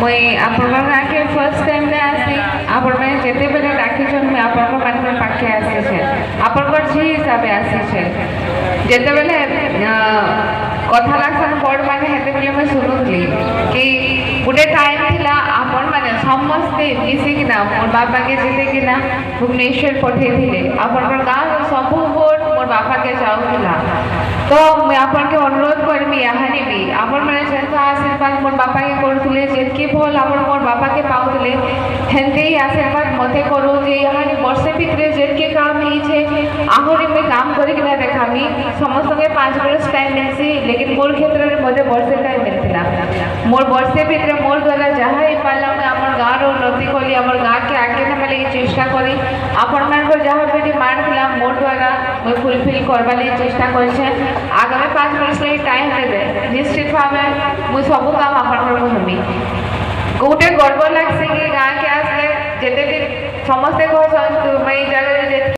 मुई आपन के फर्स्ट टाइम ने आसी आपण मैंने जेते बेले डाकिछन मुई आपन मान पाखे आसी छे आपन झी हिसाबे आसी छे जेते बेले कथा लागसन बड़ माने हेते बेले मैं सुनुथली कि गोटे टाइम थिला आपण माने समस्ते मिसिकिना मोर बापा के जेतेकिना भुवनेश्वर पठेइथिले आपण गाँव सबू भोट मोर बापा के जाउथिला तो मैं आपन के अनुरोध करमी याहानी भी आपण माने जेंता आशीर्वाद मोर बापा के करथुले जेतकी भल आपण मोर बापा के पाउथुले हेंते ही आशीर्वाद मते करू जे याहानी वर्षे भितरे जेतके काम ही छे आहुरी मैं काम करि किना देखामी समस्त के 5 वर्ष टाइम मिलसी लेकिन मोर क्षेत्र रे मते वर्षे टाइम मिलतिला मोर वर्षे भितरे मोर द्वारा जहा ही पाला मैं अपन गाँव रो उन्नति करी अपन गाँव के आगे ना लगी चेष्टा करी आपण मान को जहा बेटी मान थिला मोर द्वारा मैं फुलफिल करबा लगी चेष्टा करछे आगामी 5 वर्ष लगी टाइम देबे निश्चित भावे मु सब काम आपण को करबी गोटे गर्व लागसे कि गाँव के आसले जेते भी समस्ते को मैं जगह